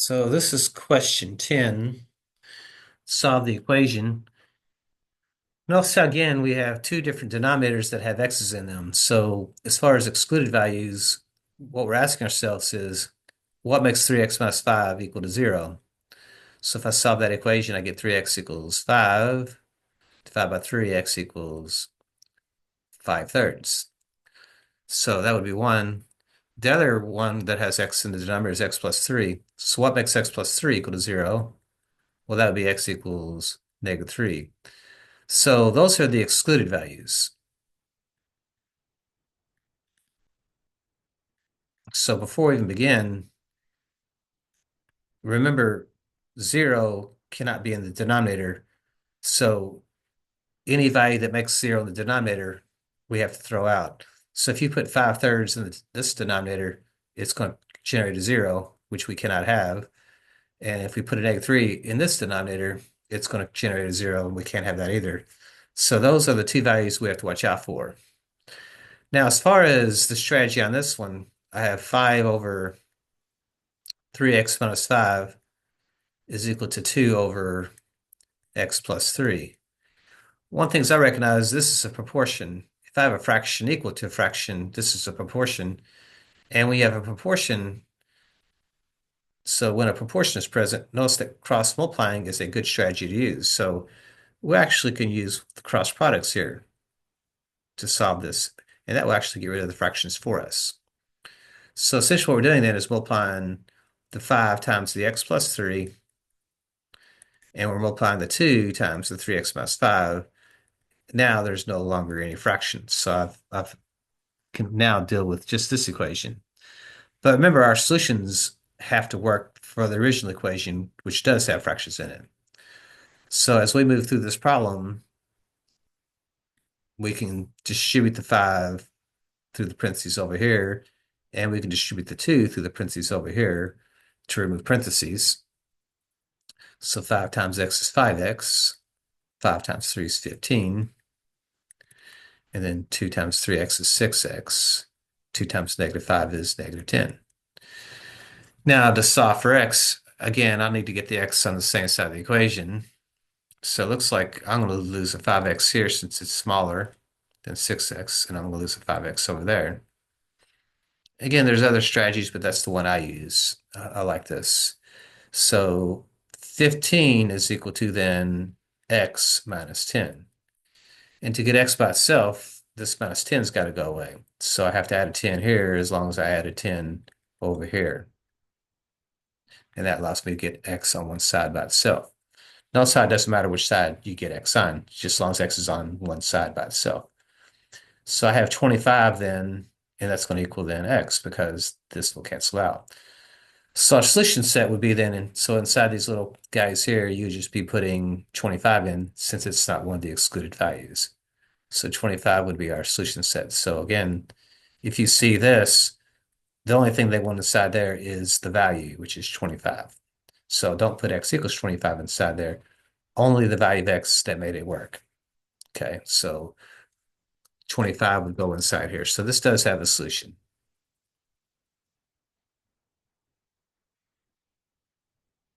So this is question 10. Solve the equation. Notice how again we have two different denominators that have x's in them. So as far as excluded values, what we're asking ourselves is what makes 3x minus 5 equal to 0? So if I solve that equation, I get 3x equals 5 divided by 3x equals 5/3. So that would be 1. The other one that has x in the denominator is x plus 3. So what makes x plus 3 equal to 0? Well, that would be x equals -3. So those are the excluded values. So before we even begin, remember 0 cannot be in the denominator. So any value that makes 0 in the denominator, we have to throw out. So if you put 5/3 in this denominator, it's going to generate a 0, which we cannot have. And if we put a -3 in this denominator, it's going to generate a 0, and we can't have that either. So those are the two values we have to watch out for. Now, as far as the strategy on this one, I have 5 over 3x minus 5 is equal to 2 over x plus 3. One thing I recognize, this is a proportion. If I have a fraction equal to a fraction, this is a proportion. And we have a proportion, so when a proportion is present, notice that cross multiplying is a good strategy to use. So we actually can use the cross products here to solve this, and that will actually get rid of the fractions for us. So essentially what we're doing then is multiplying the 5 times the x plus 3, and we're multiplying the 2 times the 3x minus 5. Now there's no longer any fractions. So I've can now deal with just this equation. But remember, our solutions have to work for the original equation, which does have fractions in it. So as we move through this problem, we can distribute the 5 through the parentheses over here, and we can distribute the 2 through the parentheses over here to remove parentheses. So 5 times x is 5x, 5 times 3 is 15, and then 2 times 3x is 6x, 2 times -5 is -10. Now to solve for x, again, I need to get the x on the same side of the equation. So it looks like I'm going to lose a 5x here since it's smaller than 6x, and I'm going to lose a 5x over there. Again, there's other strategies, but that's the one I use. I like this. So 15 is equal to then x minus 10. And to get x by itself, this minus 10's got to go away. So I have to add a 10 here as long as I add a 10 over here. And that allows me to get x on one side by itself. Notice how it doesn't matter which side you get x on, just as long as x is on one side by itself. So I have 25 then, and that's going to equal then x because this will cancel out. So our solution set would be then, and so inside these little guys here, you would just be putting 25 in since it's not one of the excluded values. So 25 would be our solution set. So again, if you see this, the only thing they want inside there is the value, which is 25. So don't put x equals 25 inside there, only the value of x that made it work. Okay, so 25 would go inside here. So this does have a solution.